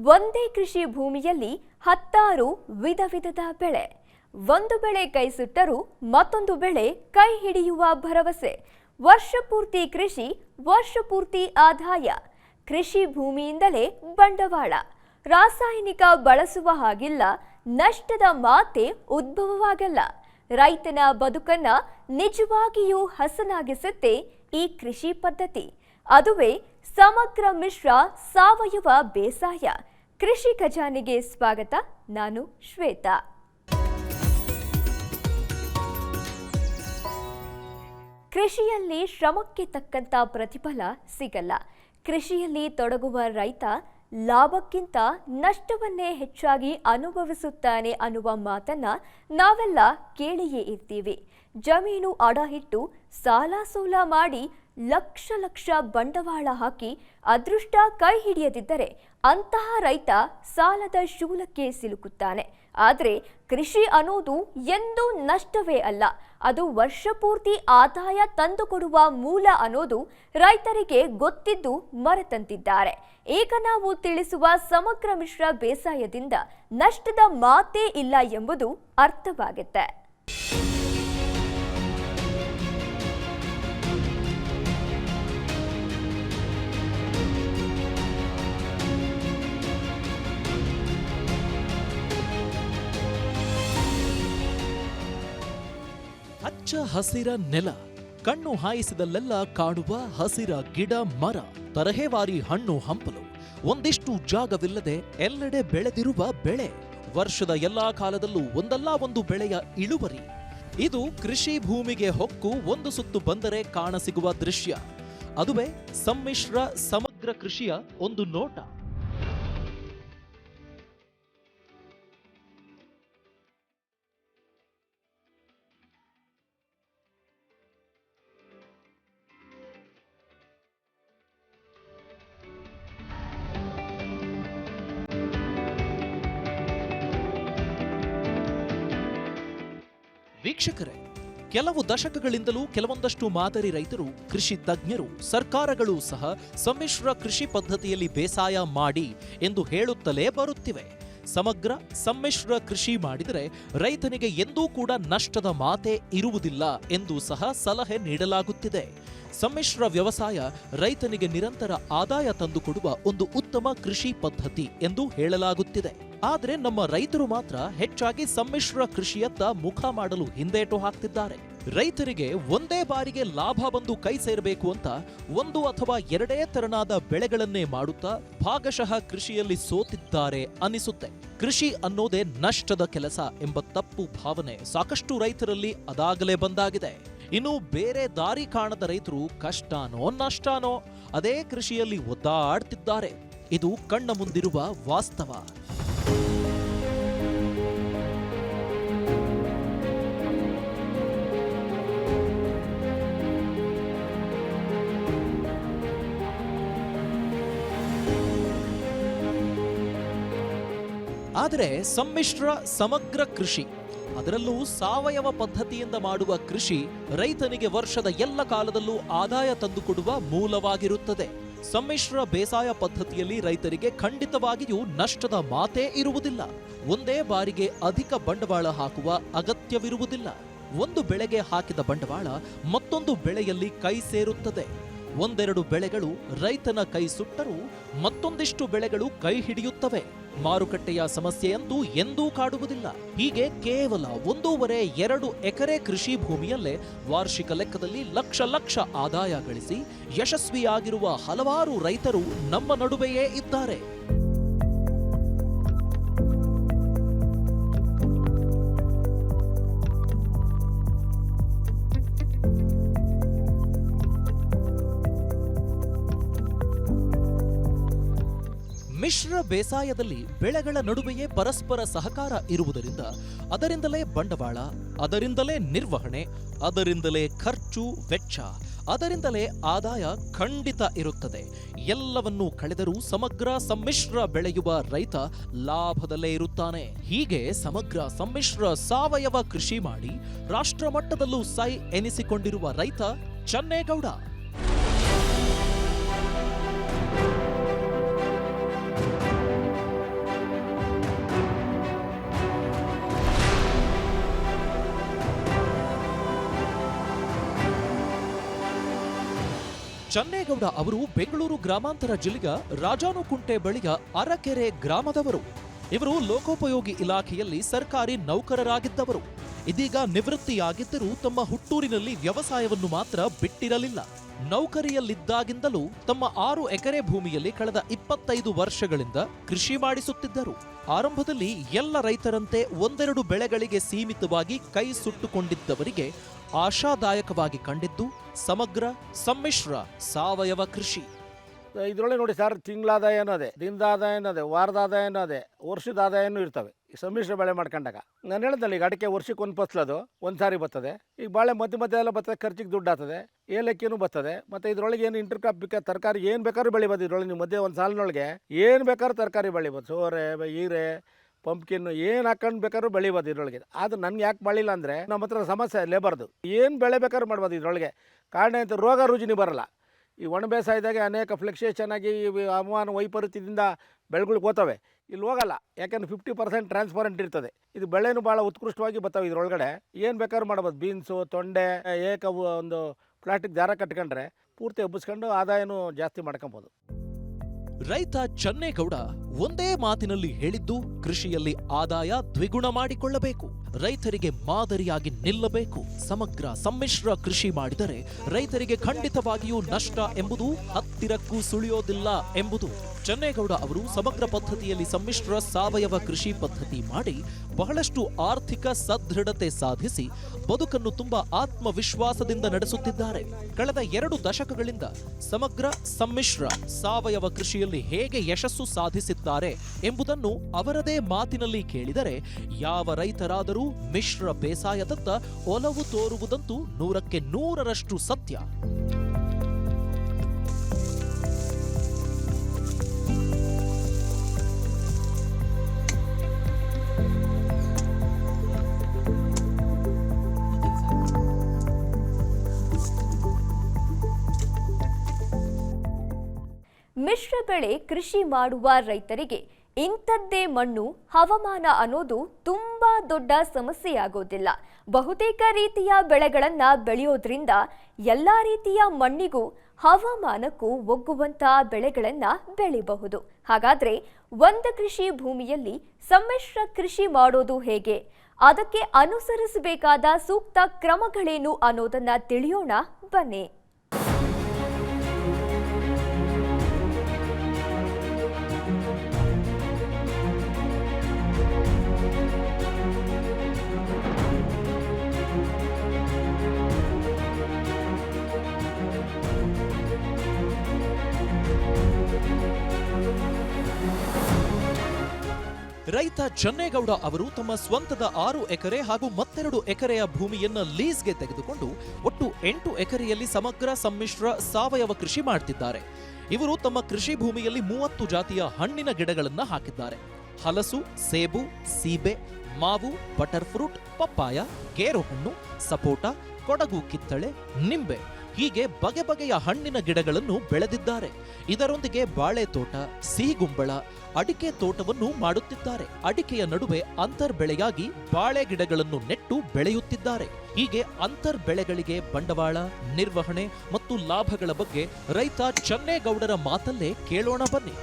ಒಂದೇ ಕೃಷಿ ಭೂಮಿಯಲ್ಲಿ ಹತ್ತಾರು ವಿಧ ವಿಧದ ಬೆಳೆ. ಒಂದು ಬೆಳೆ ಕೈ ಸುಟ್ಟರೂ ಮತ್ತೊಂದು ಬೆಳೆ ಕೈ ಹಿಡಿಯುವ ಭರವಸೆ. ವರ್ಷಪೂರ್ತಿ ಕೃಷಿ, ವರ್ಷಪೂರ್ತಿ ಆದಾಯ. ಕೃಷಿ ಭೂಮಿಯಿಂದಲೇ ಬಂಡವಾಳ. ರಾಸಾಯನಿಕ ಬಳಸುವ ಹಾಗಿಲ್ಲ, ನಷ್ಟದ ಮಾತೆ ಉದ್ಭವವಾಗಲ್ಲ. ರೈತನ ಬದುಕನ್ನ ನಿಜವಾಗಿಯೂ ಹಸನಾಗಿಸುತ್ತೆ ಈ ಕೃಷಿ ಪದ್ಧತಿ. ಅದುವೇ ಸಮಗ್ರ ಮಿಶ್ರ ಸಾವಯವ ಬೇಸಾಯ. ಕೃಷಿ ಖಜಾನೆಗೆ ಸ್ವಾಗತ. ನಾನು ಶ್ವೇತಾ. ಕೃಷಿಯಲ್ಲಿ ಶ್ರಮಕ್ಕೆ ತಕ್ಕಂತ ಪ್ರತಿಫಲ ಸಿಗಲ್ಲ. ಕೃಷಿಯಲ್ಲಿ ತೊಡಗುವ ರೈತ ಲಾಭಕ್ಕಿಂತ ನಷ್ಟವನ್ನೇ ಹೆಚ್ಚಾಗಿ ಅನುಭವಿಸುತ್ತಾನೆ ಅನ್ನುವ ಮಾತನ್ನ ನಾವೆಲ್ಲ ಕೇಳಿಯೇ ಇರ್ತೀವಿ. ಜಮೀನು ಅಡಹಿಟ್ಟು ಸಾಲ ಸೋಲ ಮಾಡಿ ಲಕ್ಷ ಲಕ್ಷ ಬಂಡವಾಳ ಹಾಕಿ ಅದೃಷ್ಟ ಕೈ ಹಿಡಿಯದಿದ್ದರೆ ಅಂತಹ ರೈತ ಸಾಲದ ಶೂಲಕ್ಕೆ ಸಿಲುಕುತ್ತಾನೆ. ಆದರೆ ಕೃಷಿ ಅನ್ನೋದು ಎಂದೂ ನಷ್ಟವೇ ಅಲ್ಲ, ಅದು ವರ್ಷಪೂರ್ತಿ ಆದಾಯ ತಂದುಕೊಡುವ ಮೂಲ ಅನ್ನೋದು ರೈತರಿಗೆ ಗೊತ್ತಿದ್ದು ಮರೆತಂತಿದ್ದಾರೆ. ಈಗ ನಾವು ತಿಳಿಸುವ ಸಮಗ್ರ ಮಿಶ್ರ ಬೇಸಾಯದಿಂದ ನಷ್ಟದ ಮಾತೇ ಇಲ್ಲ ಎಂಬುದು ಅರ್ಥವಾಗುತ್ತೆ. ಹಚ್ಚ ಹಸಿರ ನೆಲ, ಕಣ್ಣು ಹಾಯಿಸಿದಲ್ಲೆಲ್ಲ ಕಾಣುವ ಹಸಿರ ಗಿಡ ಮರ, ತರಹೇವಾರಿ ಹಣ್ಣು ಹಂಪಲು, ಒಂದಿಷ್ಟು ಜಾಗವಿಲ್ಲದೆ ಎಲ್ಲೆಡೆ ಬೆಳೆದಿರುವ ಬೆಳೆ, ವರ್ಷದ ಎಲ್ಲಾ ಕಾಲದಲ್ಲೂ ಒಂದಲ್ಲ ಒಂದು ಬೆಳೆಯ ಇಳುವರಿ. ಇದು ಕೃಷಿ ಭೂಮಿಗೆ ಹೊಕ್ಕು ಒಂದು ಸುತ್ತು ಬಂದರೆ ಕಾಣಸಿಗುವ ದೃಶ್ಯ. ಅದುವೇ ಸಮ್ಮಿಶ್ರ ಸಮಗ್ರ ಕೃಷಿಯ ಒಂದು ನೋಟ. ವೀಕ್ಷಕರೇ, ಕೆಲವು ದಶಕಗಳಿಂದಲೂ ಕೆಲವೊಂದಷ್ಟು ಮಾದರಿ ರೈತರು, ಕೃಷಿ ತಜ್ಞರು, ಸರ್ಕಾರಗಳು ಸಹ ಸಮ್ಮಿಶ್ರ ಕೃಷಿ ಪದ್ಧತಿಯಲ್ಲಿ ಬೇಸಾಯ ಮಾಡಿ ಎಂದು ಹೇಳುತ್ತಲೇ ಬರುತ್ತಿವೆ. ಸಮಗ್ರ ಸಮ್ಮಿಶ್ರ ಕೃಷಿ ಮಾಡಿದರೆ ರೈತನಿಗೆ ಎಂದೂ ಕೂಡ ನಷ್ಟದ ಮಾತೇ ಇರುವುದಿಲ್ಲ ಎಂದು ಸಹ ಸಲಹೆ ನೀಡಲಾಗುತ್ತಿದೆ. ಸಮ್ಮಿಶ್ರ ವ್ಯವಸಾಯ ರೈತನಿಗೆ ನಿರಂತರ ಆದಾಯ ತಂದುಕೊಡುವ ಒಂದು ಉತ್ತಮ ಕೃಷಿ ಪದ್ಧತಿ ಎಂದು ಹೇಳಲಾಗುತ್ತಿದೆ. ಆದರೆ ನಮ್ಮ ರೈತರು ಮಾತ್ರ ಹೆಚ್ಚಾಗಿ ಸಮ್ಮಿಶ್ರ ಕೃಷಿಯತ್ತ ಮುಖ ಮಾಡಲು ಹಿಂದೇಟು ಹಾಕ್ತಿದ್ದಾರೆ. ರೈತರಿಗೆ ಒಂದೇ ಬಾರಿಗೆ ಲಾಭ ಬಂದು ಕೈ ಸೇರಬೇಕು ಅಂತ ಒಂದು ಅಥವಾ ಎರಡೇ ತೆರನಾದ ಬೆಳೆಗಳನ್ನೇ ಮಾಡುತ್ತಾ ಭಾಗಶಃ ಕೃಷಿಯಲ್ಲಿ ಸೋತಿದ್ದಾರೆ ಅನಿಸುತ್ತೆ. ಕೃಷಿ ಅನ್ನೋದೇ ನಷ್ಟದ ಕೆಲಸ ಎಂಬ ತಪ್ಪು ಭಾವನೆ ಸಾಕಷ್ಟು ರೈತರಲ್ಲಿ ಅದಾಗಲೇ ಬಂದಾಗಿದೆ. ಇನ್ನು ಬೇರೆ ದಾರಿ ಕಾಣದ ರೈತರು ಕಷ್ಟನೋ ನಷ್ಟನೋ ಅದೇ ಕೃಷಿಯಲ್ಲಿ ಒದ್ದಾಡ್ತಿದ್ದಾರೆ. ಇದು ಕಣ್ಣ ಮುಂದಿರುವ ವಾಸ್ತವ. ಆದರೆ ಸಮ್ಮಿಶ್ರ ಸಮಗ್ರ ಕೃಷಿ, ಅದರಲ್ಲೂ ಸಾವಯವ ಪದ್ಧತಿಯಿಂದ ಮಾಡುವ ಕೃಷಿ ರೈತನಿಗೆ ವರ್ಷದ ಎಲ್ಲ ಕಾಲದಲ್ಲೂ ಆದಾಯ ತಂದುಕೊಡುವ ಮೂಲವಾಗಿರುತ್ತದೆ. ಸಮ್ಮಿಶ್ರ ಬೇಸಾಯ ಪದ್ಧತಿಯಲ್ಲಿ ರೈತರಿಗೆ ಖಂಡಿತವಾಗಿಯೂ ನಷ್ಟದ ಮಾತೇ ಇರುವುದಿಲ್ಲ. ಒಂದೇ ಬಾರಿಗೆ ಅಧಿಕ ಬಂಡವಾಳ ಹಾಕುವ ಅಗತ್ಯವಿರುವುದಿಲ್ಲ. ಒಂದು ಬೆಳೆಗೆ ಹಾಕಿದ ಬಂಡವಾಳ ಮತ್ತೊಂದು ಬೆಳೆಯಲ್ಲಿ ಕೈ ಸೇರುತ್ತದೆ. ಒಂದೆರಡು ಬೆಳೆಗಳು ರೈತನ ಕೈ ಸುಟ್ಟರೂ ಮತ್ತೊಂದಿಷ್ಟು ಬೆಳೆಗಳು ಕೈ ಹಿಡಿಯುತ್ತವೆ. ಮಾರುಕಟ್ಟೆಯ ಸಮಸ್ಯೆಯಂತೂ ಎಂದೂ ಕಾಡುವುದಿಲ್ಲ. ಹೀಗೆ ಕೇವಲ 1.5-2 ಎಕರೆ ಕೃಷಿ ಭೂಮಿಯಲ್ಲೇ ವಾರ್ಷಿಕ ಲೆಕ್ಕದಲ್ಲಿ ಲಕ್ಷ ಲಕ್ಷ ಆದಾಯ ಗಳಿಸಿ ಯಶಸ್ವಿಯಾಗಿರುವ ಹಲವಾರು ರೈತರು ನಮ್ಮ ನಡುವೆಯೇ ಇದ್ದಾರೆ. ಮಿಶ್ರ ಬೇಸಾಯದಲ್ಲಿ ಬೆಳೆಗಳ ನಡುವೆಯೇ ಪರಸ್ಪರ ಸಹಕಾರ ಇರುವುದರಿಂದ ಅದರಿಂದಲೇ ಬಂಡವಾಳ, ಅದರಿಂದಲೇ ನಿರ್ವಹಣೆ, ಅದರಿಂದಲೇ ಖರ್ಚು ವೆಚ್ಚ, ಅದರಿಂದಲೇ ಆದಾಯ ಖಂಡಿತ ಇರುತ್ತದೆ. ಎಲ್ಲವನ್ನೂ ಕಳೆದರೂ ಸಮಗ್ರ ಸಮ್ಮಿಶ್ರ ಬೆಳೆಯುವ ರೈತ ಲಾಭದಲ್ಲೇ ಇರುತ್ತಾನೆ. ಹೀಗೆ ಸಮಗ್ರ ಸಮ್ಮಿಶ್ರ ಸಾವಯವ ಕೃಷಿ ಮಾಡಿ ರಾಷ್ಟ್ರ ಮಟ್ಟದಲ್ಲೂ ಸೈ ಎನಿಸಿಕೊಂಡಿರುವ ರೈತ ಚನ್ನೇಗೌಡ. ಚನ್ನೇಗೌಡ ಅವರು ಬೆಂಗಳೂರು ಗ್ರಾಮಾಂತರ ಜಿಲ್ಲೆಯ ರಾಜಾನುಕುಂಟೆ ಬಳಿಯ ಅರಕೆರೆ ಗ್ರಾಮದವರು. ಇವರು ಲೋಕೋಪಯೋಗಿ ಇಲಾಖೆಯಲ್ಲಿ ಸರ್ಕಾರಿ ನೌಕರರಾಗಿದ್ದವರು. ಇದೀಗ ನಿವೃತ್ತಿಯಾಗಿದ್ದರೂ ತಮ್ಮ ಹುಟ್ಟೂರಿನಲ್ಲಿ ವ್ಯವಸಾಯವನ್ನು ಮಾತ್ರ ಬಿಟ್ಟಿರಲಿಲ್ಲ. ನೌಕರಿಯಲ್ಲಿದ್ದಾಗಿಂದಲೂ ತಮ್ಮ 6 ಎಕರೆ ಭೂಮಿಯಲ್ಲಿ ಕಳೆದ 25 ವರ್ಷಗಳಿಂದ ಕೃಷಿ ಮಾಡಿಸುತ್ತಿದ್ದರು. ಆರಂಭದಲ್ಲಿ ಎಲ್ಲ ರೈತರಂತೆ ಒಂದೆರಡು ಬೆಳೆಗಳಿಗೆ ಸೀಮಿತವಾಗಿ ಕೈ ಸುಟ್ಟುಕೊಂಡಿದ್ದವರಿಗೆ ಆಶಾದಾಯಕವಾಗಿ ಕಂಡಿದ್ದು ಸಮಗ್ರ ಸಮ್ಮಿಶ್ರ ಸಾವಯವ ಕೃಷಿ. ಇದರೊಳಗೆ ನೋಡಿ ಸರ್, ತಿಂಗಳ ಆದಾಯನೂ ಅದೇ, ದಿನದ ಆದಾಯನೂ ಅದೇ, ವಾರದ ಆದಾಯನೂ ಅದೇ, ವರ್ಷದ ಆದಾಯನೂ ಇರ್ತವೆ ಈ ಸಮ್ಮಿಶ್ರ ಬೆಳೆ ಮಾಡ್ಕೊಂಡಾಗ. ನಾನು ಹೇಳಿದ್ನಲ್ಲ, ಈಗ ಅಡಿಕೆ ವರ್ಷಕ್ಕೆ ಒಂದು ಫಸಲದು ಒಂದು ಸಾರಿ ಬರ್ತದೆ. ಈಗ ಬಾಳೆ ಮಧ್ಯೆ ಎಲ್ಲ ಬರ್ತದೆ, ಖರ್ಚಿಗೆ ದುಡ್ಡು ಆಗ್ತದೆ. ಏಲಕ್ಕಿನೂ ಬರ್ತದೆ. ಮತ್ತು ಇದರೊಳಗೆ ಏನು ಇಂಟರ್ ಕ್ರಾಪ್ ತರಕಾರಿ ಏನು ಬೇಕಾದ್ರೂ ಬೆಳಿಬೋದು. ಇದರೊಳಗೆ ನೀವು ಮಧ್ಯೆ ಒಂದು ಸಾಲಿನೊಳಗೆ ಏನು ಬೇಕಾದ್ರೂ ತರಕಾರಿ ಬೆಳಿಬೋದು. ಸೋರೆ, ಹೀರೆ, ಪಂಪ್ಕಿನ್ನು ಏನು ಹಾಕೊಂಡು ಬೇಕಾದ್ರೂ ಬೆಳಿಬೋದು ಇದರೊಳಗೆ. ಆದ್ರೆ ನನಗೆ ಯಾಕೆ ಮಾಡಿಲ್ಲ ಅಂದರೆ ನಮ್ಮ ಹತ್ರ ಸಮಸ್ಯೆ ಲೇಬರ್ದು. ಏನು ಬೆಳೆ ಬೇಕಾದ್ರೂ ಮಾಡ್ಬೋದು ಇದರೊಳಗೆ. ಕಾರಣ ಅಂತ ರೋಗ ರುಜಿನಿ ಬರಲ್ಲ. ಈ ಒಣ ಬೇಸಾಯದಾಗೆ ಅನೇಕ ಫ್ಲಕ್ಚುಯೇಷನ್ ಆಗಿ ಹವಾಮಾನ ವೈಪರೀತ್ಯದಿಂದ ಬೆಳೆಗಳು ಹೋತವೆ. ಇಲ್ಲಿ ಹೋಗಲ್ಲ, ಯಾಕೆಂದ್ರೆ 50% ಟ್ರಾನ್ಸ್ಪರೆಂಟ್ ಇರ್ತದೆ. ಇದು ಬೆಳೆನೂ ಭಾಳ ಉತ್ಕೃಷ್ಟವಾಗಿ ಬರ್ತವೆ. ಇದರೊಳಗಡೆ ಏನು ಬೇಕಾದ್ರೂ ಮಾಡ್ಬೋದು. ಬೀನ್ಸು, ತೊಂಡೆ, ಏಕವು ಒಂದು ಪ್ಲಾಸ್ಟಿಕ್ ದಾರ ಕಟ್ಕೊಂಡ್ರೆ ಪೂರ್ತಿ ಹಬ್ಬಿಸ್ಕೊಂಡು ಆದಾಯನೂ ಜಾಸ್ತಿ ಮಾಡ್ಕೊಬೋದು. ರೈತ ಚನ್ನೇಗೌಡ ಒಂದೇ ಮಾತಿನಲ್ಲಿ ಹೇಳಿದ್ದು, ಕೃಷಿಯಲ್ಲಿ ಆದಾಯ ದ್ವಿಗುಣ ಮಾಡಿಕೊಳ್ಳಬೇಕು, ರೈತರಿಗೆ ಮಾದರಿಯಾಗಿ ನಿಲ್ಲಬೇಕು. ಸಮಗ್ರ ಸಮ್ಮಿಶ್ರ ಕೃಷಿ ಮಾಡಿದರೆ ರೈತರಿಗೆ ಖಂಡಿತವಾಗಿಯೂ ನಷ್ಟ ಎಂಬುದು ಹತ್ತಿರಕ್ಕೂ ಸುಳಿಯೋದಿಲ್ಲ ಎಂಬುದು. ಚನ್ನೇಗೌಡ ಅವರು ಸಮಗ್ರ ಪದ್ಧತಿಯಲ್ಲಿ ಸಮ್ಮಿಶ್ರ ಸಾವಯವ ಕೃಷಿ ಪದ್ಧತಿ ಮಾಡಿ ಬಹಳಷ್ಟು ಆರ್ಥಿಕ ಸದೃಢತೆ ಸಾಧಿಸಿ ಬದುಕನ್ನು ತುಂಬಾ ಆತ್ಮವಿಶ್ವಾಸದಿಂದ ನಡೆಸುತ್ತಿದ್ದಾರೆ. ಕಳೆದ 2 ದಶಕಗಳಿಂದ ಸಮಗ್ರ ಸಮ್ಮಿಶ್ರ ಸಾವಯವ ಕೃಷಿಯಲ್ಲಿ ಹೇಗೆ ಯಶಸ್ಸು ಸಾಧಿಸಿದ್ದಾರೆ ಎಂಬುದನ್ನು ಅವರದೇ ಮಾತಿನಲ್ಲಿ ಕೇಳಿದರೆ ಯಾವ ರೈತರಾದರೂ ಮಿಶ್ರ ಬೇಸಾಯದತ್ತ ಒಲವು ತೋರುವುದಂತೂ 100ಕ್ಕೆ 100ರಷ್ಟು ಸತ್ಯ. ಮಿಶ್ರ ಬೆಳೆ ಕೃಷಿ ಮಾಡುವ ರೈತರಿಗೆ ಇಂಥದ್ದೇ ಮಣ್ಣು, ಹವಾಮಾನ ಅನ್ನೋದು ತುಂಬಾ ದೊಡ್ಡ ಸಮಸ್ಯೆಯಾಗೋದಿಲ್ಲ. ಬಹುತೇಕ ರೀತಿಯ ಬೆಳೆಗಳನ್ನ ಬೆಳೆಯೋದ್ರಿಂದ ಎಲ್ಲ ರೀತಿಯ ಮಣ್ಣಿಗೂ ಹವಾಮಾನಕ್ಕೂ ಒಗ್ಗುವಂತ ಬೆಳೆಗಳನ್ನ ಬೆಳೆಯಬಹುದು. ಹಾಗಾದ್ರೆ ಒಂದು ಕೃಷಿ ಭೂಮಿಯಲ್ಲಿ ಸಮ್ಮಿಶ್ರ ಕೃಷಿ ಮಾಡೋದು ಹೇಗೆ? ಅದಕ್ಕೆ ಅನುಸರಿಸಬೇಕಾದ ಸೂಕ್ತ ಕ್ರಮಗಳೇನು ಅನ್ನೋದನ್ನ ತಿಳಿಯೋಣ ಬನ್ನಿ. ರೈತ ಚನ್ನೇಗೌಡ ಅವರು ತಮ್ಮ ಸ್ವಂತದ 6 ಎಕರೆ ಹಾಗೂ ಮತ್ತೆರಡು ಎಕರೆಯ ಭೂಮಿಯನ್ನ ಲೀಸ್ಗೆ ತೆಗೆದುಕೊಂಡು ಒಟ್ಟು 8 ಎಕರೆಯಲ್ಲಿ ಸಮಗ್ರ ಸಮ್ಮಿಶ್ರ ಸಾವಯವ ಕೃಷಿ ಮಾಡ್ತಿದ್ದಾರೆ. ಇವರು ತಮ್ಮ ಕೃಷಿ ಭೂಮಿಯಲ್ಲಿ 30 ಜಾತಿಯ ಹಣ್ಣಿನ ಗಿಡಗಳನ್ನ ಹಾಕಿದ್ದಾರೆ. ಹಲಸು, ಸೇಬು, ಸೀಬೆ, ಮಾವು, ಬಟರ್ ಫ್ರೂಟ್, ಪಪ್ಪಾಯ, ಗೇರು ಹಣ್ಣು, ಸಪೋಟ, ಕೊಡಗು ಕಿತ್ತಳೆ, ನಿಂಬೆ ಹೀಗೆ ಬಗೆ ಬಗೆಯ ಹಣ್ಣಿನ ಗಿಡಗಳನ್ನು ಬೆಳೆದಿದ್ದಾರೆ. ಇದರೊಂದಿಗೆ ಬಾಳೆ ತೋಟ, ಸಿಹಿಗುಂಬಳ, ಅಡಿಕೆ ತೋಟವನ್ನು ಮಾಡುತ್ತಿದ್ದಾರೆ. ಅಡಿಕೆಯ ನಡುವೆ ಅಂತರ್ ಬೆಳೆಯಾಗಿ ಬಾಳೆ ಗಿಡಗಳನ್ನು ನೆಟ್ಟು ಬೆಳೆಯುತ್ತಿದ್ದಾರೆ. ಹೀಗೆ ಅಂತರ್ ಬೆಳೆಗಳಿಗೆ ಬಂಡವಾಳ, ನಿರ್ವಹಣೆ ಮತ್ತು ಲಾಭಗಳ ಬಗ್ಗೆ ರೈತ ಚನ್ನೇಗೌಡರ ಮಾತಲ್ಲೇ ಕೇಳೋಣ ಬನ್ನಿ.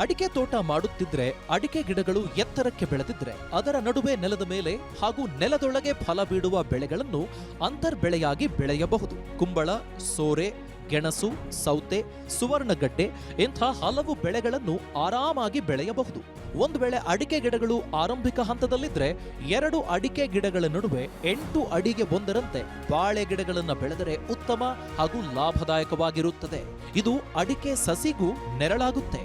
ಅಡಿಕೆ ತೋಟ ಮಾಡುತ್ತಿದ್ರೆ ಅಡಿಕೆ ಗಿಡಗಳು ಎತ್ತರಕ್ಕೆ ಬೆಳೆದಿದ್ರೆ ಅದರ ನಡುವೆ ನೆಲದ ಮೇಲೆ ಹಾಗೂ ನೆಲದೊಳಗೆ ಫಲ ಬೀಳುವ ಬೆಳೆಗಳನ್ನು ಅಂತರ್ ಬೆಳೆಯಾಗಿ ಬೆಳೆಯಬಹುದು. ಕುಂಬಳ, ಸೋರೆ, ಗೆಣಸು, ಸೌತೆ, ಸುವರ್ಣಗಡ್ಡೆ ಇಂಥ ಹಲವು ಬೆಳೆಗಳನ್ನು ಆರಾಮಾಗಿ ಬೆಳೆಯಬಹುದು. ಒಂದು ವೇಳೆ ಅಡಿಕೆ ಗಿಡಗಳು ಆರಂಭಿಕ ಹಂತದಲ್ಲಿದ್ರೆ 2 ಅಡಿಕೆ ಗಿಡಗಳ ನಡುವೆ 8 ಅಡಿಗೆ ಒಂದರಂತೆ ಬಾಳೆ ಗಿಡಗಳನ್ನು ಬೆಳೆದರೆ ಉತ್ತಮ ಹಾಗೂ ಲಾಭದಾಯಕವಾಗಿರುತ್ತದೆ. ಇದು ಅಡಿಕೆ ಸಸಿಗೂ ನೆರಳಾಗುತ್ತೆ.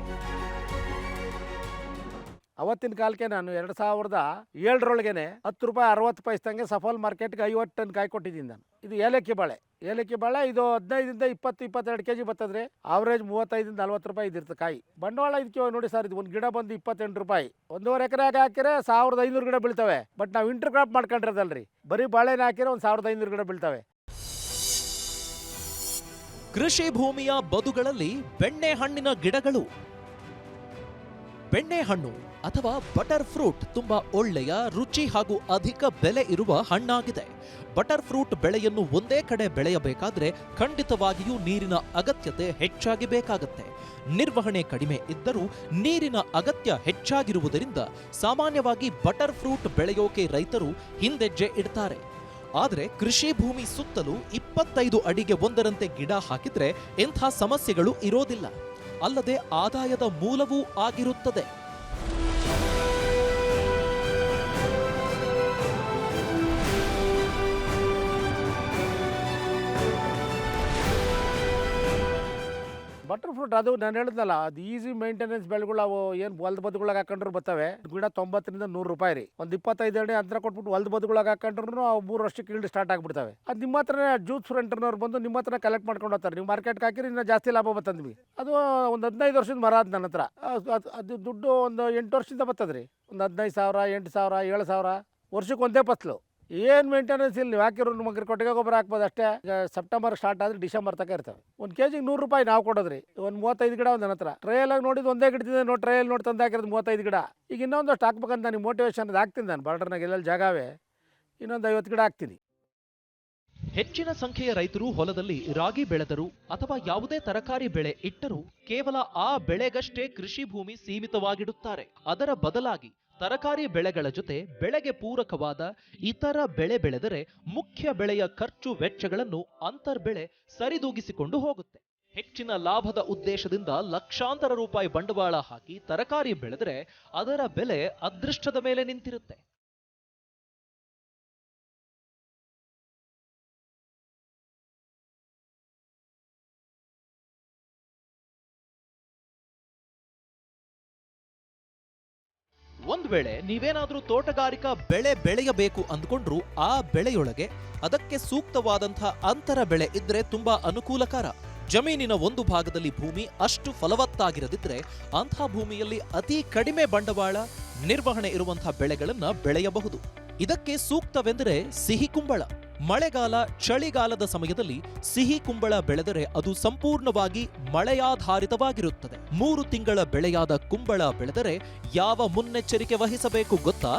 ಅವತ್ತಿನ ಕಾಲಕ್ಕೆ ನಾನು 2007ರೊಳಗೇನೆ 10 ರೂಪಾಯಿ 60 ಪೈಸಂಗೆ ಸಫಾಲ್ ಮಾರ್ಕೆಟ್ಗೆ 50 ಟನ್ ಕಾಯಿ ಕೊಟ್ಟಿದ್ದೀನಿ ನಾನು. ಇದು ಏಲಕ್ಕಿ ಬಾಳೆ. ಇದು 15ರಿಂದ 20-22 kg ಬರ್ತದ್ರಿ. ಆವ್ರೇಜ್ 35ರಿಂದ 40 ರೂಪಾಯಿ ಇದಿರ್ತದೆ ಕಾಯಿ. ಬಂಡವಾಳ ಇದಕ್ಕೆ ನೋಡಿ ಸರ್, ಇದು ಒಂದು ಗಿಡ ಬಂದು 28 ರೂಪಾಯಿ. 1.5 ಎಕರೆಗೆ ಹಾಕಿದ್ರೆ 1500 ಗಿಡ ಬೀಳ್ತವೆ. ಬಟ್ ನಾವು ಇಂಟರ್ ಕ್ರಾಪ್ ಮಾಡ್ಕೊಂಡಿರೋದಲ್ರಿ, ಬರೀ ಬಾಳೆನ ಹಾಕಿದ್ರೆ ಒಂದು 1500 ಗಿಡ ಬೀಳ್ತವೆ. ಕೃಷಿ ಭೂಮಿಯ ಬದುಗಳಲ್ಲಿ ಬೆಣ್ಣೆ ಹಣ್ಣಿನ ಗಿಡಗಳು. ಬೆಣ್ಣೆ ಹಣ್ಣು ಅಥವಾ ಬಟರ್ ಫ್ರೂಟ್ ತುಂಬಾ ಒಳ್ಳೆಯ ರುಚಿ ಹಾಗೂ ಅಧಿಕ ಬೆಲೆ ಇರುವ ಹಣ್ಣಾಗಿದೆ. ಬಟರ್ ಫ್ರೂಟ್ ಬೆಳೆಯನ್ನು ಒಂದೇ ಕಡೆ ಬೆಳೆಯಬೇಕಾದ್ರೆ ಖಂಡಿತವಾಗಿಯೂ ನೀರಿನ ಅಗತ್ಯತೆ ಹೆಚ್ಚಾಗಿ ಬೇಕಾಗುತ್ತೆ. ನಿರ್ವಹಣೆ ಕಡಿಮೆ ಇದ್ದರೂ ನೀರಿನ ಅಗತ್ಯ ಹೆಚ್ಚಾಗಿರುವುದರಿಂದ ಸಾಮಾನ್ಯವಾಗಿ ಬಟರ್ ಫ್ರೂಟ್ ಬೆಳೆಯೋಕೆ ರೈತರು ಹಿಂದೆಜ್ಜೆ ಇಡ್ತಾರೆ. ಆದರೆ ಕೃಷಿ ಭೂಮಿ ಸುತ್ತಲೂ 25 ಅಡಿಗೆ ಒಂದರಂತೆ ಗಿಡ ಹಾಕಿದ್ರೆ ಎಂಥ ಸಮಸ್ಯೆಗಳು ಇರೋದಿಲ್ಲ. ಅಲ್ಲದೆ ಆದಾಯದ ಮೂಲವೂ ಆಗಿರುತ್ತದೆ. ಬಟರ್ ಫ್ರೂಟ್ ಅದು ನಾನು ಹೇಳಿದ್ನಲ್ಲ, ಅದು ಈಸಿ ಮೇಂಟೆನೆನ್ಸ್ ಬೆಳೆಗಳು. ಅವು ಏನು ಹೊಲ್ದ ಬದುಗಳಾಗ ಹಾಕೊಂಡ್ರು ಬರ್ತವೆ. ಗಿಡ 90 ರಿಂದ 100 ರೂಪಾಯಿ ರೀ. ಒಂದು 25 ಅಡಿ ಅಂತರ ಕೊಟ್ಬಿಟ್ಟು ಹೊಲ್ದ ಬದುಗಳಾಗ ಹಾಕೊಂಡ್ರು ಅವು 3 ವರ್ಷಕ್ಕೆ ಈಲ್ಡ್ ಸ್ಟಾರ್ಟ್ ಆಗ್ಬಿಡ್ತವೆ. ಅದು ನಿಮ್ಮ ಹತ್ರನೇ ಜ್ಯೂಸ್ ಫ್ರಂಟ್ನವ್ರು ಬಂದು ನಿಮ್ಮ ಹತ್ರ ಕಲೆಕ್ಟ್ ಮಾಡ್ಕೊಂಡು ಹೋಗ್ತಾರೆ. ನೀವು ಮಾರ್ಕೆಟ್ಗೆ ಹಾಕಿರಿ ಇನ್ನೂ ಜಾಸ್ತಿ ಲಾಭ ಬರ್ತದೆ ನಿಮಗೆ. ಅದು ಒಂದು 15 ವರ್ಷದ ಮರ ಅದು ನನ್ನ ಹತ್ರ. ಅದು ದುಡ್ಡು ಒಂದು 8 ವರ್ಷದಿಂದ ಬರ್ತದೆ ರೀ. ಒಂದು 15,000, 8,000, 7,000 ವರ್ಷಕ್ಕೆ ಒಂದೇ ಫಸಲು. ಏನು ಮೇಂಟೆನೆನ್ಸ್ ಇಲ್ಲ. ನೀವು ಹಾಕಿರೋ ಮಗ್ರ ಕೊಟ್ಟಿಗೆ ಗೊಬ್ಬರ ಹಾಕ್ಬೋದು ಅಷ್ಟೇ. ಈಗ ಸೆಪ್ಟೆಂಬರ್ ಸ್ಟಾರ್ಟ್ ಆದರೆ ಡಿಸೆಂಬರ್ ತನಕ ಇರ್ತವೆ. ಒಂದು ಕೆಜಿಗೆ 100 ರೂಪಾಯಿ ನಾವು ಕೊಡೋದ್ರಿ. ಒಂದು 35 ಗಿಡ ಒಂದು ನನ್ನ ಹತ್ರ ಟ್ರಯಲಾಗಿ ನೋಡಿದ್ದು ಒಂದೇ ಗಿಡದಿಂದ ನೋಡಿ ಟ್ರಯಲ್ ನೋಡಿ ತಂದು ಹಾಕಿರೋದು 35 ಗಿಡ. ಈಗ ಇನ್ನೊಂದಷ್ಟು ಹಾಕ್ಬೇಕಂತ ನನಗೆ ಮೋಟಿವೇಶನ್ ಹಾಕ್ತೀನಿ. ನಾನು ಬಾರ್ಡರ್ನಾಗ ಎಲ್ಲೆಲ್ಲಿ ಜಾಗವೇ ಇನ್ನೊಂದು 50 ಗಿಡ ಹಾಕ್ತೀನಿ. ಹೆಚ್ಚಿನ ಸಂಖ್ಯೆಯ ರೈತರು ಹೊಲದಲ್ಲಿ ರಾಗಿ ಬೆಳೆದರು ಅಥವಾ ಯಾವುದೇ ತರಕಾರಿ ಬೆಳೆ ಇಟ್ಟರೂ ಕೇವಲ ಆ ಬೆಳೆಗಷ್ಟೇ ಕೃಷಿ ಭೂಮಿ ಸೀಮಿತವಾಗಿಡುತ್ತಾರೆ. ಅದರ ಬದಲಾಗಿ ತರಕಾರಿ ಬೆಳೆಗಳ ಜೊತೆ ಬೆಳೆಗೆ ಪೂರಕವಾದ ಇತರ ಬೆಳೆ ಬೆಳೆದರೆ ಮುಖ್ಯ ಬೆಳೆಯ ಖರ್ಚು ವೆಚ್ಚಗಳನ್ನು ಅಂತರ್ಬೆಳೆ ಸರಿದೂಗಿಸಿಕೊಂಡು ಹೋಗುತ್ತೆ. ಹೆಚ್ಚಿನ ಲಾಭದ ಉದ್ದೇಶದಿಂದ ಲಕ್ಷಾಂತರ ರೂಪಾಯಿ ಬಂಡವಾಳ ಹಾಕಿ ತರಕಾರಿ ಬೆಳೆದರೆ ಅದರ ಬೆಲೆ ಅದೃಷ್ಟದ ಮೇಲೆ ನಿಂತಿರುತ್ತೆ. ಒಂದ್ ವೇಳೆ ನೀವೇನಾದ್ರೂ ತೋಟಗಾರಿಕಾ ಬೆಳೆ ಬೆಳೆಯಬೇಕು ಅಂದ್ಕೊಂಡ್ರು ಆ ಬೆಳೆಯೊಳಗೆ ಅದಕ್ಕೆ ಸೂಕ್ತವಾದಂತಹ ಅಂತರ ಬೆಳೆ ಇದ್ರೆ ತುಂಬಾ ಅನುಕೂಲಕರ. ಜಮೀನಿನ ಒಂದು ಭಾಗದಲ್ಲಿ ಭೂಮಿ ಅಷ್ಟು ಫಲವತ್ತಾಗಿರದಿದ್ರೆ ಅಂಥ ಭೂಮಿಯಲ್ಲಿ ಅತಿ ಕಡಿಮೆ ಬಂಡವಾಳ ನಿರ್ವಹಣೆ ಇರುವಂತಹ ಬೆಳೆಗಳನ್ನ ಬೆಳೆಯಬಹುದು. ಇದಕ್ಕೆ ಸೂಕ್ತವೆಂದರೆ ಸಿಹಿ ಕುಂಬಳ. ಮಳೆಗಾಲ ಚಳಿಗಾಲದ ಸಮಯದಲ್ಲಿ ಸಿಹಿ ಕುಂಬಳ ಬೆಳೆದರೆ ಅದು ಸಂಪೂರ್ಣವಾಗಿ ಮಳೆಯಾಧಾರಿತವಾಗಿರುತ್ತದೆ. 3 ತಿಂಗಳ ಬೆಳೆಯಾದ ಕುಂಬಳ ಬೆಳೆದರೆ ಯಾವ ಮುನ್ನೆಚ್ಚರಿಕೆ ವಹಿಸಬೇಕು ಗೊತ್ತಾ?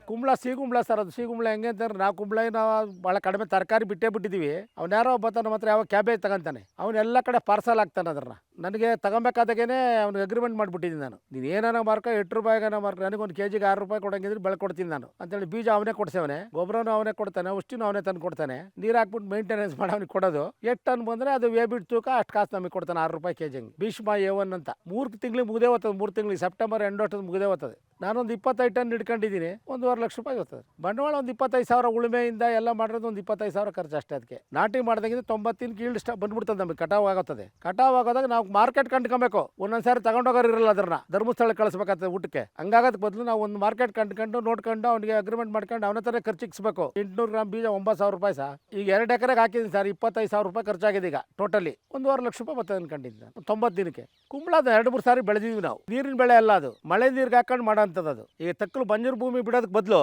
ಕುಂಬಳ ಸಿಹಿ ಕುಂಬಳ ಸರ್. ಅದು ಸಿಹಿ ಕುಂಬಳ ಹೆಂಗೆ ಅಂತಂದ್ರೆ ನಾವು ಕುಂಬಳ ನಾವು ಭಾಳ ಕಡಿಮೆ ತರಕಾರಿ ಬಿಟ್ಟಿದ್ದೀವಿ. ಅವ್ನು ಯಾರೋ ಒಬ್ಬ ನಮ್ಮ ಹತ್ರ ಯಾವ ಕ್ಯಾಬೇಜ್ ತಗೊಂತಾನೆ, ಅವನ್ನೆಲ್ಲ ಕಡೆ ಪಾರ್ಸಲ್ ಆಗ್ತಾನೆ. ಅದನ್ನ ನನಗೆ ತಗೊಬೇಕಾದಾಗೇನೆ ಅವ್ನಿಗೆ ಅಗ್ರಿಮೆಂಟ್ ಮಾಡಿಬಿಟ್ಟಿದ್ದೀನಿ ನಾನು. ನೀನು ಏನಾನ ಮಾರ್ಕ 8 ರೂಪಾಯಿಗಾನ ಮಾರ್ಕ, ನನಗೆ ಒಂದು ಕೆಜಿಗೆ 6 ರೂಪಾಯಿ ಕೊಡಂಗಿದ್ರೆ ಬೆಳ್ಕೊಡ್ತೀನಿ ನಾನು ಅಂತೇಳಿ. ಬೀಜ ಅವನೇ ಕೊಡ್ಸೇವನೆ, ಗೊಬ್ಬರನೂ ಅವನೇ ಕೊಡ್ತಾನೆ, ಔಷಧಿನೂ ಅವನೇ ತಂದು ಕೊಡ್ತಾನೆ. ನೀರು ಹಾಕ್ಬಿಟ್ಟು ಮೇಂಟೆನೆನ್ಸ್ ಮಾಡಿ ಅವ್ನಿಗೆ ಕೊಡೋದು. ಎಷ್ಟು ಟನ್ ಬಂದರೆ ಅದು ವೇಬಿಟ್ ತೂಕ ಅಷ್ಟು ಕಾಸು ನಮಗೆ ಕೊಡ್ತಾನೆ, 6 ರೂಪಾಯಿ ಕೆಜಿ. ಭೀಷ್ಮ A1 ಅಂತ 3 ತಿಂಗಳಿಗೆ ಮುಗಿದೇ ಹೋಗ್ತದೆ. 3 ತಿಂಗಳಿಗೆ ಸೆಪ್ಟೆಂಬರ್ ಎಂಡ್ ಅಷ್ಟೊಂದು ಮುಗಿದೇ ಹೋಗ್ತದೆ. ನಾನೊಂದು 25 ಟನ್ ಇಟ್ಕೊಂಡಿದ್ದೀನಿ. 1.5 ಲಕ್ಷ ರೂಪಾಯಿ ಹೋಗ್ತದೆ ಬಂಡವಾಳ. ಒಂದು 25,000 ಉಳುಮೆಯಿಂದ ಎಲ್ಲ ಮಾಡಿರೋದು ಒಂದು 25,000 ಖರ್ಚು ಅಷ್ಟೇ. ಅದಕ್ಕೆ ನಾಟಿ ಮಾಡಿದಂಗೆ 90 ದಿನಕ್ಕೆ ಈಲ್ಡ್ ಬಂದ್ಬಿಡ್ತದೆ. ನಮಗೆ ಕಟಾವ್ ಆಗುತ್ತದೆ. ಕಟಾವ್ ಆಗೋದಾಗ ನಾವು ಮಾರ್ಕೆಟ್ ಕಂಡ್ಕೊಬೇಕು. ಒಂದೊಂದ್ಸಾರಿ ತಗೊಂಡೋಗೋರು ಇರಲ್ಲ, ಅದನ್ನ ಧರ್ಮಸ್ಥಳಕ್ಕೆ ಕಳಿಸ್ಬೇಕಾಗ್ತದೆ ಊಟಕ್ಕೆ. ಹಂಗಾಗೋದ್ ಬದಲು ನಾವು ಒಂದು ಮಾರ್ಕೆಟ್ ಕಂಡ್ಕೊಂಡು ನೋಡ್ಕೊಂಡು ಅವ್ನಿಗೆ ಅಗ್ರಿಮೆಂಟ್ ಮಾಡ್ಕೊಂಡು ಅವನ ಹತ್ರ ಖರ್ಚಿಕ್ಸ್ಬೇಕು. 800 ಗ್ರಾಮ್ ಬೀಜ 9,000 ರೂಪಾಯಿ ಸರ್. ಈಗ 2 ಎಕರೆಗೆ ಹಾಕಿದ್ದೀನಿ ಸರ್. 25,000 ರೂಪಾಯಿ ಖರ್ಚಾಗಿದೆ ಈಗ ಟೋಟಲಿ. 1.5 ಲಕ್ಷ ರೂಪಾಯಿ ಬರ್ತದೆ ಅನ್ಕೊಂಡಿದ್ದೀನಿ 90 ದಿನಕ್ಕೆ. ಕುಂಬಳ 2-3 ಸಾರಿ ಬೆಳೆದಿದ್ವಿ ನಾವು. ನೀರಿನ ಬೆಳೆ ಅಲ್ಲ ಅದು, ಮಳೆ ನೀರಿಗೆ ಹಾಕೊಂಡು ಮಾಡೋಂಥದ್ದು ಅದು. ಈಗ ತಕ್ಕಲು ಬಂಜರು ಭೂಮಿ ಬಿಡೋದಕ್ಕೆ ಬದಲು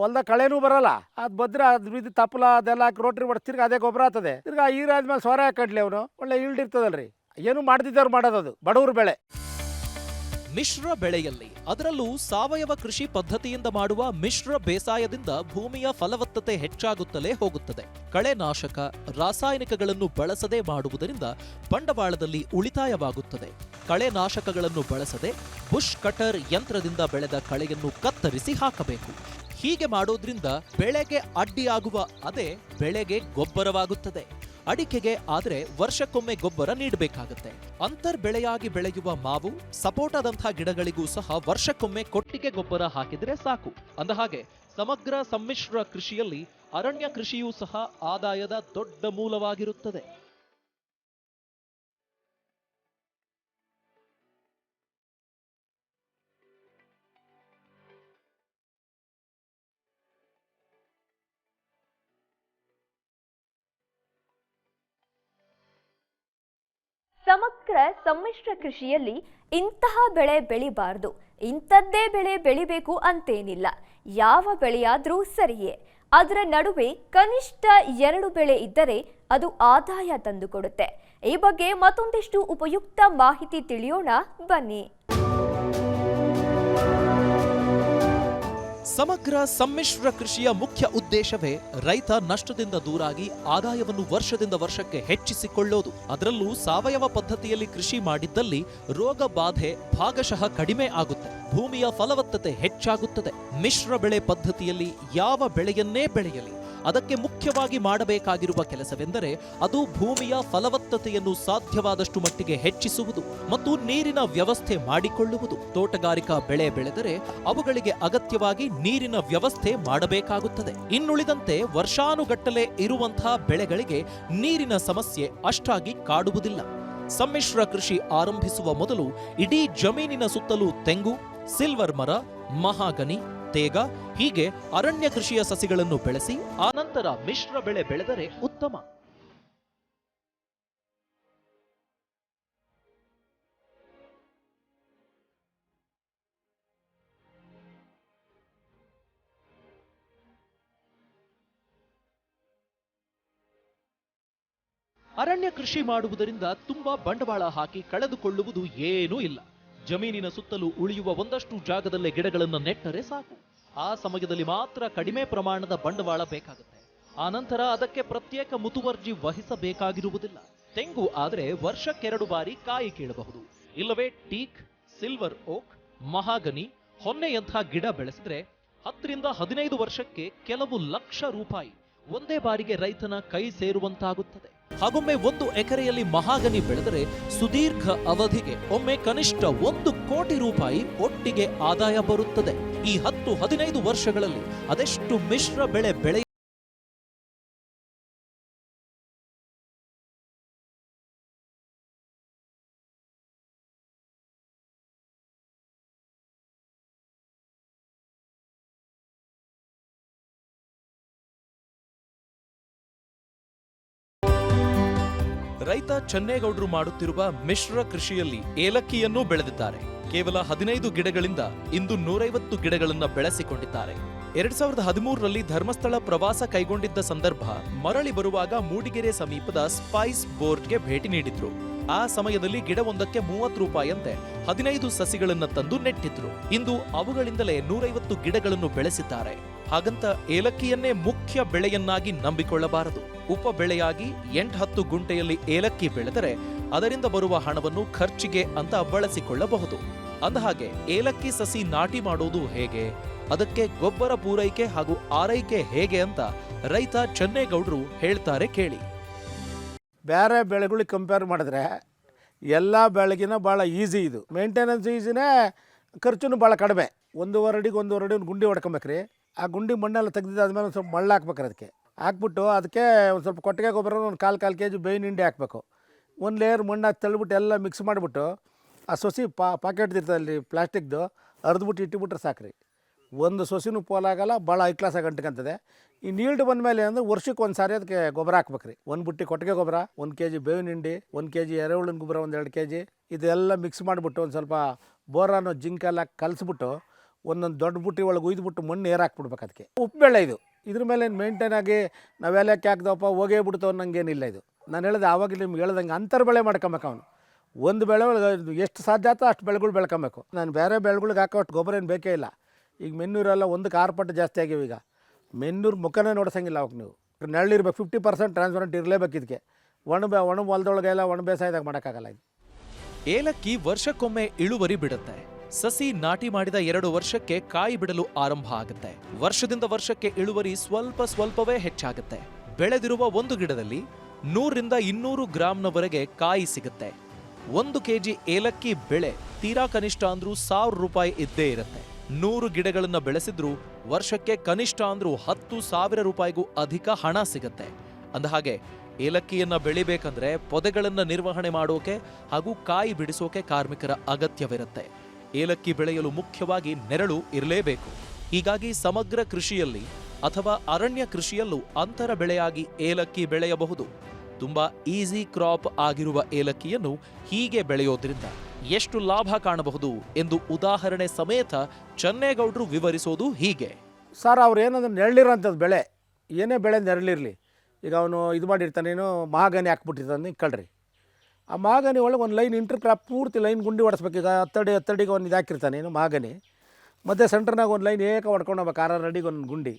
ಹೊಲ್ದಾಗ ಕಳೆನೂ ಬರಲ್ಲ. ಅದು ಬದ್ರೆ ಅದ್ರ ತಪ್ಪಲ ಅದೆಲ್ಲ ಹಾಕಿ ರೋಟ್ರಿ ಮಾಡಿ ತಿರ್ಗಿ ಅದೇ ಗೊಬ್ಬರ ಆಗ್ತದೆ. ತಿರ್ಗಿ ಈರಾದ್ಮೇಲೆ ಸೊರೆ ಹಾಕಡ್ಲಿ ಅವನು ಒಳ್ಳೆ ಈಲ್ಡ್ ಇರ್ತದಲ್ರಿ. ಏನು ಮಾಡ್ತಿದ್ದವ್ರು ಮಾಡೋದು ಬಡವ್ರ ಬೆಳೆ. ಮಿಶ್ರ ಬೆಳೆಯಲ್ಲಿ ಅದರಲ್ಲೂ ಸಾವಯವ ಕೃಷಿ ಪದ್ಧತಿಯಿಂದ ಮಾಡುವ ಮಿಶ್ರ ಬೇಸಾಯದಿಂದ ಭೂಮಿಯ ಫಲವತ್ತತೆ ಹೆಚ್ಚಾಗುತ್ತಲೇ ಹೋಗುತ್ತದೆ. ಕಳೆನಾಶಕ ರಾಸಾಯನಿಕಗಳನ್ನು ಬಳಸದೆ ಮಾಡುವುದರಿಂದ ಬಂಡವಾಳದಲ್ಲಿ ಉಳಿತಾಯವಾಗುತ್ತದೆ. ಕಳೆನಾಶಕಗಳನ್ನು ಬಳಸದೆ ಬುಷ್ ಕಟರ್ ಯಂತ್ರದಿಂದ ಬೆಳೆದ ಕಳೆಯನ್ನು ಕತ್ತರಿಸಿ ಹಾಕಬೇಕು. ಹೀಗೆ ಮಾಡೋದ್ರಿಂದ ಬೆಳೆಗೆ ಅಡ್ಡಿಯಾಗುವ ಅದೇ ಬೆಳೆಗೆ ಗೊಬ್ಬರವಾಗುತ್ತದೆ. ಅಡಿಕೆಗೆ ಆದ್ರೆ ವರ್ಷಕ್ಕೊಮ್ಮೆ ಗೊಬ್ಬರ ನೀಡಬೇಕಾಗುತ್ತೆ. ಅಂತರ್ ಬೆಳೆಯಾಗಿ ಬೆಳೆಯುವ ಮಾವು, ಸಪೋಟದಂಥ ಗಿಡಗಳಿಗೂ ಸಹ ವರ್ಷಕ್ಕೊಮ್ಮೆ ಕೊಟ್ಟಿಗೆ ಗೊಬ್ಬರ ಹಾಕಿದ್ರೆ ಸಾಕು. ಅಂದಹಾಗೆ ಸಮಗ್ರ ಸಮ್ಮಿಶ್ರ ಕೃಷಿಯಲ್ಲಿ ಅರಣ್ಯ ಕೃಷಿಯೂ ಸಹ ಆದಾಯದ ದೊಡ್ಡ ಮೂಲವಾಗಿರುತ್ತದೆ. ಸಮಗ್ರ ಸಮ್ಮಿಶ್ರ ಕೃಷಿಯಲ್ಲಿ ಇಂತಹ ಬೆಳೆ ಬೆಳಿಬಾರ್ದು, ಇಂಥದ್ದೇ ಬೆಳೆ ಬೆಳಿಬೇಕು ಅಂತೇನಿಲ್ಲ. ಯಾವ ಬೆಳೆಯಾದ್ರೂ ಸರಿಯೇ. ಅದರ ನಡುವೆ ಕನಿಷ್ಠ 2 ಬೆಳೆ ಇದ್ದರೆ ಅದು ಆದಾಯ ತಂದುಕೊಡುತ್ತೆ. ಈ ಬಗ್ಗೆ ಮತ್ತೊಂದಿಷ್ಟು ಉಪಯುಕ್ತ ಮಾಹಿತಿ ತಿಳಿಯೋಣ ಬನ್ನಿ. ಸಮಗ್ರ ಸಮ್ಮಿಶ್ರ ಕೃಷಿಯ ಮುಖ್ಯ ಉದ್ದೇಶವೇ ರೈತ ನಷ್ಟದಿಂದ ದೂರಾಗಿ ಆದಾಯವನ್ನು ವರ್ಷದಿಂದ ವರ್ಷಕ್ಕೆ ಹೆಚ್ಚಿಸಿಕೊಳ್ಳೋದು. ಅದರಲ್ಲೂ ಸಾವಯವ ಪದ್ಧತಿಯಲ್ಲಿ ಕೃಷಿ ಮಾಡಿದ್ದಲ್ಲಿ ರೋಗ ಬಾಧೆ ಭಾಗಶಃ ಕಡಿಮೆ ಆಗುತ್ತೆ, ಭೂಮಿಯ ಫಲವತ್ತತೆ ಹೆಚ್ಚಾಗುತ್ತದೆ. ಮಿಶ್ರ ಬೆಳೆ ಪದ್ಧತಿಯಲ್ಲಿ ಯಾವ ಬೆಳೆಯನ್ನೇ ಬೆಳೆಯಲಿ ಅದಕ್ಕೆ ಮುಖ್ಯವಾಗಿ ಮಾಡಬೇಕಾಗಿರುವ ಕೆಲಸವೆಂದರೆ ಅದು ಭೂಮಿಯ ಫಲವತ್ತತೆಯನ್ನು ಸಾಧ್ಯವಾದಷ್ಟು ಮಟ್ಟಿಗೆ ಹೆಚ್ಚಿಸುವುದು ಮತ್ತು ನೀರಿನ ವ್ಯವಸ್ಥೆ ಮಾಡಿಕೊಳ್ಳುವುದು. ತೋಟಗಾರಿಕಾ ಬೆಳೆ ಬೆಳೆದರೆ ಅವುಗಳಿಗೆ ಅಗತ್ಯವಾಗಿ ನೀರಿನ ವ್ಯವಸ್ಥೆ ಮಾಡಬೇಕಾಗುತ್ತದೆ. ಇನ್ನುಳಿದಂತೆ ವರ್ಷಾನುಗಟ್ಟಲೆ ಇರುವಂತಹ ಬೆಳೆಗಳಿಗೆ ನೀರಿನ ಸಮಸ್ಯೆ ಅಷ್ಟಾಗಿ ಕಾಡುವುದಿಲ್ಲ. ಸಮ್ಮಿಶ್ರ ಕೃಷಿ ಆರಂಭಿಸುವ ಮೊದಲು ಇಡೀ ಜಮೀನಿನ ಸುತ್ತಲೂ ತೆಂಗು, ಸಿಲ್ವರ್ ಮರ, ಮಹಾಗನಿ, ತೇಗ ಹೀಗೆ ಅರಣ್ಯ ಕೃಷಿಯ ಸಸಿಗಳನ್ನು ಬೆಳೆಸಿ ಆನಂತರ ಮಿಶ್ರ ಬೆಳೆ ಬೆಳೆದರೆ ಉತ್ತಮ. ಅರಣ್ಯ ಕೃಷಿ ಮಾಡುವುದರಿಂದ ತುಂಬಾ ಬಂಡವಾಳ ಹಾಕಿ ಕಳೆದುಕೊಳ್ಳುವುದು ಏನೂ ಇಲ್ಲ. ಜಮೀನಿನ ಸುತ್ತಲೂ ಉಳಿಯುವ ಒಂದಷ್ಟು ಜಾಗದಲ್ಲೇ ಗಿಡಗಳನ್ನು ನೆಟ್ಟರೆ ಸಾಕು. ಆ ಸಮಯದಲ್ಲಿ ಮಾತ್ರ ಕಡಿಮೆ ಪ್ರಮಾಣದ ಬಂಡವಾಳ ಬೇಕಾಗುತ್ತೆ. ಆನಂತರ ಅದಕ್ಕೆ ಪ್ರತ್ಯೇಕ ಮುತುವರ್ಜಿ ವಹಿಸಬೇಕಾಗಿರುವುದಿಲ್ಲ. ತೆಂಗು ಆದರೆ ವರ್ಷಕ್ಕೆರಡು ಬಾರಿ ಕಾಯಿ ಕೀಳಬಹುದು. ಇಲ್ಲವೇ ಟೀಕ್, ಸಿಲ್ವರ್ ಓಕ್, ಮಹಾಗನಿ, ಹೊನ್ನೆಯಂಥ ಗಿಡ ಬೆಳೆಸಿದ್ರೆ 10 ರಿಂದ 15 ವರ್ಷಕ್ಕೆ ಕೆಲವು ಲಕ್ಷ ರೂಪಾಯಿ ಒಂದೇ ಬಾರಿಗೆ ರೈತನ ಕೈ ಸೇರುವಂತಾಗುತ್ತದೆ. ಹಾಗೊಮ್ಮೆ 1 ಎಕರೆಯಲ್ಲಿ ಮಹಾಗನಿ ಬೆಳೆದರೆ ಸುದೀರ್ಘ ಅವಧಿಗೆ ಒಮ್ಮೆ ಕನಿಷ್ಠ 1 ಕೋಟಿ ರೂಪಾಯಿ ಒಟ್ಟಿಗೆ ಆದಾಯ ಬರುತ್ತದೆ. ಈ 10-15 ವರ್ಷಗಳಲ್ಲಿ ಅದೆಷ್ಟು ಮಿಶ್ರ ಬೆಳೆ ಬೆಳೆ ರೈತ ಚನ್ನೇಗೌಡರು ಮಾಡುತ್ತಿರುವ ಮಿಶ್ರ ಕೃಷಿಯಲ್ಲಿ ಏಲಕ್ಕಿಯನ್ನೂ ಬೆಳೆದಿದ್ದಾರೆ. ಕೇವಲ 15 ಗಿಡಗಳಿಂದ ಇಂದು 150 ಗಿಡಗಳನ್ನು ಬೆಳೆಸಿಕೊಂಡಿದ್ದಾರೆ. 2013ರಲ್ಲಿ ಧರ್ಮಸ್ಥಳ ಪ್ರವಾಸ ಕೈಗೊಂಡಿದ್ದ ಸಂದರ್ಭ ಮರಳಿ ಬರುವಾಗ ಮೂಡಿಗೆರೆ ಸಮೀಪದ ಸ್ಪೈಸ್ ಬೋರ್ಡ್ಗೆ ಭೇಟಿ ನೀಡಿದ್ರು. ಆ ಸಮಯದಲ್ಲಿ ಗಿಡವೊಂದಕ್ಕೆ 30 ರೂಪಾಯಿಯಂತೆ 15 ಸಸಿಗಳನ್ನು ತಂದು ನೆಟ್ಟಿದ್ರು. ಇಂದು ಅವುಗಳಿಂದಲೇ 150 ಗಿಡಗಳನ್ನು ಬೆಳೆಸಿದ್ದಾರೆ. ಹಾಗಂತ ಏಲಕ್ಕಿಯನ್ನೇ ಮುಖ್ಯ ಬೆಳೆಯನ್ನಾಗಿ ನಂಬಿಕೊಳ್ಳಬಾರದು. ಉಪ ಬೆಳೆಯಾಗಿ 8-10 ಗುಂಟೆಯಲ್ಲಿ ಏಲಕ್ಕಿ ಬೆಳೆದರೆ ಅದರಿಂದ ಬರುವ ಹಣವನ್ನು ಖರ್ಚಿಗೆ ಅಂತ ಬಳಸಿಕೊಳ್ಳಬಹುದು. ಅಂದಹಾಗೆ ಏಲಕ್ಕಿ ಸಸಿ ನಾಟಿ ಮಾಡೋದು ಹೇಗೆ, ಅದಕ್ಕೆ ಗೊಬ್ಬರ ಪೂರೈಕೆ ಹಾಗೂ ಆರೈಕೆ ಹೇಗೆ ಅಂತ ರೈತ ಚನ್ನೇಗೌಡರು ಹೇಳ್ತಾರೆ ಕೇಳಿ. ಬೇರೆ ಬೆಳೆಗಳಿಗೆ ಕಂಪೇರ್ ಮಾಡಿದ್ರೆ ಎಲ್ಲ ಬೆಳೆಗಿನ ಭಾಳ ಈಸಿ ಇದು. ಮೇಂಟೆನೆನ್ಸ್ ಈಸಿನೇ, ಖರ್ಚು ಭಾಳ ಕಡಿಮೆ. 1.5 ಅಡಿಗೆ 1.5 ಅಡಿ ಒಂದು ಗುಂಡಿ ಹೊಡ್ಕೊಬೇಕ್ರಿ. ಆ ಗುಂಡಿ ಮಣ್ಣೆಲ್ಲ ತೆಗೆದಿದ್ದಾದ್ಮೇಲೆ ಒಂದು ಸ್ವಲ್ಪ ಮಳ್ಳು ಹಾಕ್ಬೇಕ್ರಿ. ಅದಕ್ಕೆ ಹಾಕ್ಬಿಟ್ಟು ಅದಕ್ಕೆ ಒಂದು ಸ್ವಲ್ಪ ಕೊಟ್ಟಿಗೆ ಗೊಬ್ಬರ ಒಂದು 1/4 kg ಬೇವಿನ ಹಿಂಡಿ ಹಾಕಬೇಕು. ಒಂದು ಲೇಯರ್ ಮಣ್ಣು ಹಾಕಿ ತಳ್ಳಿಬಿಟ್ಟು ಎಲ್ಲ ಮಿಕ್ಸ್ ಮಾಡಿಬಿಟ್ಟು ಆ ಸೊಸಿ ಪಾಕೆಟ್ ಇರ್ತದಲ್ಲಿ ಪ್ಲಾಸ್ಟಿಕ್ದು ಅರ್ದ್ಬಿಟ್ಟು ಇಟ್ಟುಬಿಟ್ರೆ ಸಾಕ್ರಿ. ಒಂದು ಸೊಸಿನೂ ಪೋಲಾಗಲ್ಲ, ಭಾಳ ಹೈ ಕ್ಲಾಸಾಗಿ ಅಂಟ್ಕೊಂತದೆ. ಈ ನೀಲ್ಡ್ ಬಂದಮೇಲೆ ಅಂದರೆ ವರ್ಷಕ್ಕೆ ಒಂದು ಸಾರಿ ಅದಕ್ಕೆ ಗೊಬ್ಬರ ಹಾಕ್ಬೇಕ್ರಿ. 1 ಬುಟ್ಟಿ ಕೊಟ್ಟಿಗೆ ಗೊಬ್ಬರ, 1 kg ಬೇವಿನ ಹಿಂಡಿ, 1 kg ಎರೆಹುಳಿನ ಗೊಬ್ಬರ, 1-2 kg ಇದೆಲ್ಲ ಮಿಕ್ಸ್ ಮಾಡಿಬಿಟ್ಟು ಒಂದು ಸ್ವಲ್ಪ ಬೋರಾನು ಜಿಂಕೆಲ್ಲ ಕಲಿಸ್ಬಿಟ್ಟು ಒಂದೊಂದು ದೊಡ್ಡ ಬುಟ್ಟಿ ಒಳಗೆ ಉಯ್ದುಬಿಟ್ಟು ಮಣ್ಣು ಏರ್ ಹಾಕ್ಬಿಡ್ಬೇಕು. ಅದಕ್ಕೆ ಉಪ್ಪು ಬೆಳೆ ಇದು. ಇದ್ರ ಮೇಲೆ ಮೇಂಟೈನ್ ಆಗಿ ನಾವೆಲ್ಲಕ್ಕೆ ಹಾಕ್ದವಪ್ಪ ಹೋಗೇ ಬಿಡ್ತು ಅನ್ನಂಗೇನಿಲ್ಲ ಇದು. ನಾನು ಹೇಳಿದೆ ಆವಾಗಲೇ ನಿಮ್ಗೆ ಹೇಳ್ದಂಗೆ ಅಂತರ್ ಬೆಳೆ ಮಾಡ್ಕೊಬೇಕು. ಅವನು ಒಂದು ಬೆಳೆ ಒಳಗೆ ಎಷ್ಟು ಸಾಧ್ಯ ಆಯ್ತೋ ಅಷ್ಟು ಬೆಳೆಗಳು ಬೆಳ್ಕೊಬೇಕು. ನಾನು ಬೇರೆ ಬೆಳೆಗಳಿಗೆ ಹಾಕೋಷ್ಟು ಗೊಬ್ಬರ ಏನು ಬೇಕೇ ಇಲ್ಲ. ಈಗ ಮೆನ್ನೂರೆಲ್ಲ 1ಕ್ಕೆ 6 ಪಟ್ಟು ಜಾಸ್ತಿ ಆಗಿವೆ. ಈಗ ಮೆನ್ನೂರು ಮುಖನೇ ನೋಡ್ಸಂಗಿಲ್ಲ ಅವಾಗ. ನೀವು ನೆರಳಿರ್ಬೇಕು, 50% ಟ್ರಾನ್ಸ್ಪರೆಂಟ್ ಇರಲೇಬೇಕು. ಇದಕ್ಕೆ ಒಣ ಹೊಲದೊಳಗೆಲ್ಲ ಒಣ ಬೇಸಾಯದಾಗ ಮಾಡೋಕ್ಕಾಗಲ್ಲ. ಇದು ಏಲಕ್ಕಿ ವರ್ಷಕ್ಕೊಮ್ಮೆ ಇಳುವರಿ ಬಿಡುತ್ತೆ. ಸಸಿ ನಾಟಿ ಮಾಡಿದ 2 ವರ್ಷಕ್ಕೆ ಕಾಯಿ ಬಿಡಲು ಆರಂಭ ಆಗುತ್ತೆ. ವರ್ಷದಿಂದ ವರ್ಷಕ್ಕೆ ಇಳುವರಿ ಸ್ವಲ್ಪವೇ ಹೆಚ್ಚಾಗುತ್ತೆ. ಬೆಳೆದಿರುವ ಒಂದು ಗಿಡದಲ್ಲಿ 100 ರಿಂದ 200 ಗ್ರಾಂನವರೆಗೆ ಕಾಯಿ ಸಿಗುತ್ತೆ. 1 kg ಏಲಕ್ಕಿ ಬೆಳೆ ತೀರಾ ಕನಿಷ್ಠ ಅಂದ್ರೂ 1000 ರೂಪಾಯಿ ಇದ್ದೇ ಇರುತ್ತೆ. 100 ಗಿಡಗಳನ್ನ ಬೆಳೆಸಿದ್ರೂ ವರ್ಷಕ್ಕೆ ಕನಿಷ್ಠ ಅಂದ್ರೂ 10,000 ರೂಪಾಯಿಗೂ ಅಧಿಕ ಹಣ ಸಿಗುತ್ತೆ. ಅಂದಹಾಗೆ ಏಲಕ್ಕಿಯನ್ನ ಬೆಳಿಬೇಕಂದ್ರೆ ಪೊದೆಗಳನ್ನ ನಿರ್ವಹಣೆ ಮಾಡೋಕೆ ಹಾಗೂ ಕಾಯಿ ಬಿಡಿಸೋಕೆ ಕಾರ್ಮಿಕರ ಅಗತ್ಯವಿರುತ್ತೆ. ಏಲಕ್ಕಿ ಬೆಳೆಯಲು ಮುಖ್ಯವಾಗಿ ನೆರಳು ಇರಲೇಬೇಕು. ಹೀಗಾಗಿ ಸಮಗ್ರ ಕೃಷಿಯಲ್ಲಿ ಅಥವಾ ಅರಣ್ಯ ಕೃಷಿಯಲ್ಲೂ ಅಂತರ ಬೆಳೆಯಾಗಿ ಏಲಕ್ಕಿ ಬೆಳೆಯಬಹುದು. ತುಂಬಾ ಈಸಿ ಕ್ರಾಪ್ ಆಗಿರುವ ಏಲಕ್ಕಿಯನ್ನು ಹೀಗೆ ಬೆಳೆಯೋದ್ರಿಂದ ಎಷ್ಟು ಲಾಭ ಕಾಣಬಹುದು ಎಂದು ಉದಾಹರಣೆ ಸಮೇತ ಚನ್ನೇಗೌಡರು ವಿವರಿಸೋದು ಹೀಗೆ. ಸರ್, ಅವ್ರು ಏನಂದ್ರೆ ನೆರಳಿರೋಂಥದ್ದು ಬೆಳೆ, ಏನೇ ಬೆಳೆ ನೆರಳಿರಲಿ. ಈಗ ಅವನು ಇದು ಮಾಡಿರ್ತಾನೇನು ಮಹಾಗನಿ ಹಾಕ್ಬಿಟ್ಟಿರ್ತಾನೆ ಇಕ್ಕಳ್ರಿ. ಆ ಮಾಗನಿ ಒಳಗೆ ಒಂದು ಲೈನ್ ಇಂಟರ್ ಕ್ರಾಪ್ ಪೂರ್ತಿ ಲೈನ್ ಗುಂಡಿ ಹೊಡೆಸ್ಬೇಕು. ಈಗ ಹತ್ತಡಿಗೆ ಒಂದು ಇದು ಹಾಕಿರ್ತಾನೆ ಏನು ಮಾಗನಿ, ಮತ್ತು ಸೆಂಟ್ರ್ನಾಗ ಒಂದು ಲೈನ್ ಏಕ ಹೊಡ್ಕೊಂಡು ಹೋಗ್ಬೇಕು 6 ಅಡಿಗೆ ಒಂದು ಗುಂಡಿ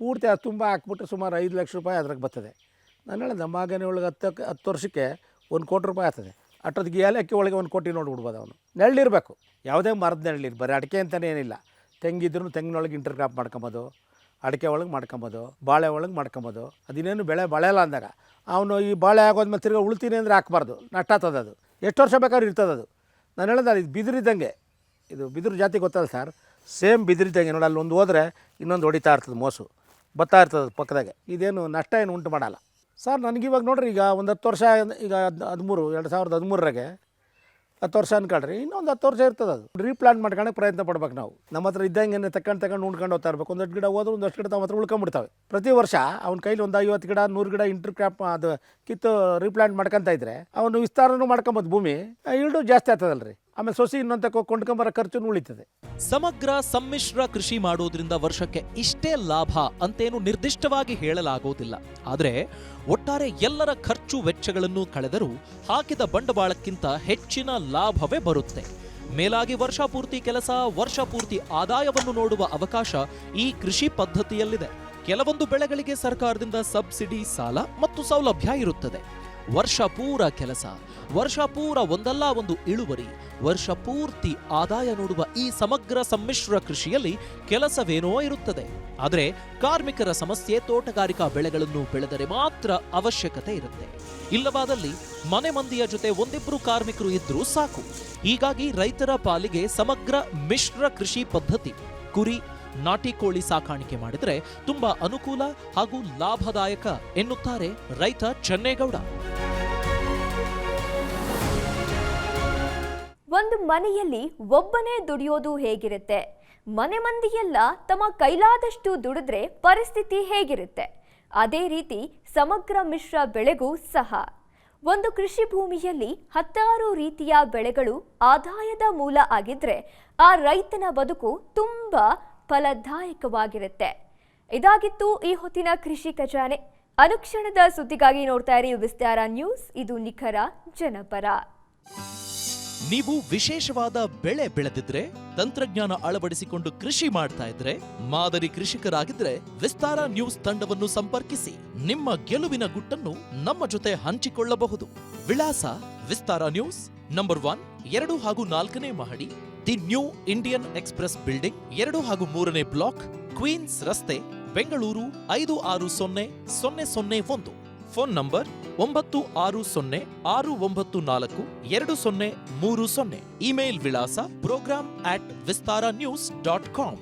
ಪೂರ್ತಿ ಅದು ತುಂಬ ಹಾಕ್ಬಿಟ್ಟು ಸುಮಾರು 5 ಲಕ್ಷ ರೂಪಾಯಿ ಅದ್ರಾಗ ಬರ್ತದೆ. ನಾನು ಹೇಳಿದೆ ಮಾಗನಿ ಒಳಗೆ 10 ವರ್ಷಕ್ಕೆ 1 ಕೋಟಿ ರೂಪಾಯಿ ಆಗ್ತದೆ. ಅಷ್ಟೊತ್ತಿಗೆ ಏಲಕ್ಕಿ ಒಳಗೆ 1 ಕೋಟಿ ನೋಡ್ಬಿಡ್ಬೋದು ಅವನು. ನೆರಳಿರಬೇಕು, ಯಾವುದೇ ಮರದ ನೆರಳಿರು, ಬರೀ ಅಡಿಕೆ ಅಂತಲೇ ಏನಿಲ್ಲ. ತೆಂಗಿದ್ರೂ ತೆಂಗಿನೊಳಗೆ ಇಂಟರ್ ಕ್ರಾಪ್ ಮಾಡ್ಕೊಬೋದು, ಅಡಿಕೆ ಒಳಗೆ ಮಾಡ್ಕೊಬೋದು, ಬಾಳೆ ಒಳಗೆ ಮಾಡ್ಕೊಬೋದು. ಅದಿನ್ನೇನು ಬಾಳೆ ಇಲ್ಲ ಅಂದಾಗ ಅವನು ಈ ಬಾಳೆ ಆಗೋದ್ಮೇಲೆ ತಿರ್ಗಿ ಉಳ್ತೀನಿ ಅಂದರೆ ಹಾಕ್ಬಾರ್ದು, ನಷ್ಟ ಆಗ್ತದೆ. ಅದು ಎಷ್ಟು ವರ್ಷ ಬೇಕಾದ್ರೂ ಇರ್ತದೆ ಅದು. ನಾನು ಹೇಳಿದೆ ಇದು ಬಿದಿರಿದ್ದಂಗೆ, ಇದು ಬಿದಿರು ಜಾತಿ ಗೊತ್ತಲ್ಲ ಸರ್, ಸೇಮ್ ಬಿದಿರಿದ್ದಂಗೆ ನೋಡಿ. ಅಲ್ಲಿ ಒಂದು ಹೋದರೆ ಇನ್ನೊಂದು ಹೊಡಿತಾ ಇರ್ತದೆ, ಮೋಸು ಬರ್ತಾ ಇರ್ತದೆ ಪಕ್ಕದಾಗೆ. ಇದೇನು ನಷ್ಟ ಏನು ಉಂಟು ಮಾಡಲ್ಲ ಸರ್. ನನಗಿವಾಗ ನೋಡ್ರಿ, ಈಗ ಒಂದು 10 ವರ್ಷ, ಈಗ 2013ರಾಗೆ 10 ವರ್ಷ ಅನ್ಕೊಳ್ರಿ, ಇನ್ನೊಂದು 10 ವರ್ಷ ಇರ್ತದೆ. ಅದು ರೀಪ್ಲಾಂಟ್ ಮಾಡ್ಕೊಳಕ್ಕೆ ಪ್ರಯತ್ನ ಪಡ್ಬೇಕು ನಾವು. ನಮ್ಮ ಹತ್ರ ಇದ್ದಂಗೆ ತಗೊಂಡು ಉಣ್ಕೊಂಡು ಹೋಗ್ತಾ ಇರಬೇಕು. ಒಂದಷ್ಟು ಗಿಡ ಹೋದ್ರೆ ಒಂದಷ್ಟು ಗಿಡ ನಮ್ಮ ಹತ್ರ ಉಳ್ಕೊಂಡ್ಬಿಡ್ತಾವೆ. ಪ್ರತಿ ವರ್ಷ ಅವ್ನ ಕೈಲಿ ಒಂದು 50 ಗಿಡ 100 ಗಿಡ ಇಂಟರ್ ಕ್ರಾಪ್ ಅದು ಕಿತ್ತು ರೀಪ್ಲಾಂಟ್ ಮಾಡ್ಕೊತ ಇದ್ರೆ ಅವನು ವಿಸ್ತಾರನೂ ಮಾಡ್ಕೊಬೋದು, ಭೂಮಿ ಈಲ್ಡು ಜಾಸ್ತಿ ಆಗ್ತದಲ್ರಿ. ಆಮೇಲೆ ಸೊಸಿ ಇನ್ನೊಂದು ಕೊಂಡ್ಕೊಂಬರೋ ಖರ್ಚು ಉಳಿತದೆ. ಸಮಗ್ರ ಸಮ್ಮಿಶ್ರ ಕೃಷಿ ಮಾಡೋದ್ರಿಂದ ವರ್ಷಕ್ಕೆ ಇಷ್ಟೇ ಲಾಭ ಅಂತೇನು ನಿರ್ದಿಷ್ಟವಾಗಿ ಹೇಳಲಾಗೋದಿಲ್ಲ. ಆದರೆ ಒಟ್ಟಾರೆ ಎಲ್ಲರ ಖರ್ಚು ವೆಚ್ಚಗಳನ್ನು ಕಳೆದರೂ ಹಾಕಿದ ಬಂಡವಾಳಕ್ಕಿಂತ ಹೆಚ್ಚಿನ ಲಾಭವೇ ಬರುತ್ತೆ. ಮೇಲಾಗಿ ವರ್ಷಪೂರ್ತಿ ಕೆಲಸ, ವರ್ಷಪೂರ್ತಿ ಆದಾಯವನ್ನು ನೋಡುವ ಅವಕಾಶ ಈ ಕೃಷಿ ಪದ್ಧತಿಯಲ್ಲಿದೆ. ಕೆಲವೊಂದು ಬೆಳೆಗಳಿಗೆ ಸರ್ಕಾರದಿಂದ ಸಬ್ಸಿಡಿ, ಸಾಲ ಮತ್ತು ಸೌಲಭ್ಯ ಇರುತ್ತದೆ. ವರ್ಷ ಪೂರ ಕೆಲಸ, ವರ್ಷ ಪೂರ ಒಂದಲ್ಲ ಒಂದು ಇಳುವರಿ, ವರ್ಷ ಪೂರ್ತಿ ಆದಾಯ ನೋಡುವ ಈ ಸಮಗ್ರ ಸಮ್ಮಿಶ್ರ ಕೃಷಿಯಲ್ಲಿ ಕೆಲಸವೇನೋ ಇರುತ್ತದೆ. ಆದರೆ ಕಾರ್ಮಿಕರ ಸಮಸ್ಯೆ ತೋಟಗಾರಿಕಾ ಬೆಳೆಗಳನ್ನು ಬೆಳೆದರೆ ಮಾತ್ರ ಅವಶ್ಯಕತೆ ಇರುತ್ತೆ. ಇಲ್ಲವಾದಲ್ಲಿ ಮನೆ ಮಂದಿಯ ಜೊತೆ ಒಂದಿಬ್ರು ಕಾರ್ಮಿಕರು ಇದ್ರೂ ಸಾಕು. ಹೀಗಾಗಿ ರೈತರ ಪಾಲಿಗೆ ಸಮಗ್ರ ಮಿಶ್ರ ಕೃಷಿ ಪದ್ಧತಿ, ಕುರಿ, ನಾಟಿ ಕೋಳಿ ಸಾಕಾಣಿಕೆ ಮಾಡಿದರೆ ತುಂಬಾ ಅನುಕೂಲ ಹಾಗೂ ಲಾಭದಾಯಕ ಎನ್ನುತ್ತಾರೆ ರೈತ ಚೆನ್ನೇಗೌಡ. ಒಂದು ಮನೆಯಲ್ಲಿ ಒಬ್ಬನೇ ದುಡಿಯೋದು ಹೇಗಿರುತ್ತೆ, ಮನೆ ಮಂದಿಯೆಲ್ಲ ತಮ್ಮ ಕೈಲಾದಷ್ಟು ದುಡಿದ್ರೆ ಪರಿಸ್ಥಿತಿ ಹೇಗಿರುತ್ತೆ, ಅದೇ ರೀತಿ ಸಮಗ್ರ ಮಿಶ್ರ ಬೆಳೆಗೂ ಸಹ. ಒಂದು ಕೃಷಿ ಭೂಮಿಯಲ್ಲಿ 10 ರೀತಿಯ ಬೆಳೆಗಳು ಆದಾಯದ ಮೂಲ ಆಗಿದ್ರೆ ಆ ರೈತನ ಬದುಕು ತುಂಬಾ ಫಲದಾಯಕವಾಗಿರುತ್ತೆ. ಇದಾಗಿತ್ತು ಈ ಹೊತ್ತಿನ ಕೃಷಿ ಖಜಾನೆ. ಅನುಕ್ಷಣದ ಸುದ್ದಿಗಾಗಿ ನೋಡ್ತಾ ಇರಿ ವಿಸ್ತಾರ ನ್ಯೂಸ್, ಇದು ನಿಖರ ಜನಪರ. ನೀವು ವಿಶೇಷವಾದ ಬೆಳೆ ಬೆಳೆದಿದ್ರೆ, ತಂತ್ರಜ್ಞಾನ ಅಳವಡಿಸಿಕೊಂಡು ಕೃಷಿ ಮಾಡ್ತಾ ಇದ್ರೆ, ಮಾದರಿ ಕೃಷಿಕರಾಗಿದ್ರೆ ವಿಸ್ತಾರ ನ್ಯೂಸ್ ತಂಡವನ್ನು ಸಂಪರ್ಕಿಸಿ ನಿಮ್ಮ ಗೆಲುವಿನ ಗುಟ್ಟನ್ನು ನಮ್ಮ ಜೊತೆ ಹಂಚಿಕೊಳ್ಳಬಹುದು. ವಿಳಾಸ ವಿಸ್ತಾರ ನ್ಯೂಸ್, ನಂಬರ್ 1, 2 ಹಾಗೂ 4ನೇ ಮಹಡಿ, the new Indian express building, 2 ಹಾಗೂ 3ನೇ ಬ್ಲಾಕ್, ಕ್ವೀನ್ಸ್ ರಸ್ತೆ, ಬೆಂಗಳೂರು 560001. Phone number 9606942030. ಇಮೇಲ್ ವಿಳಾಸ program@vistaranews.com.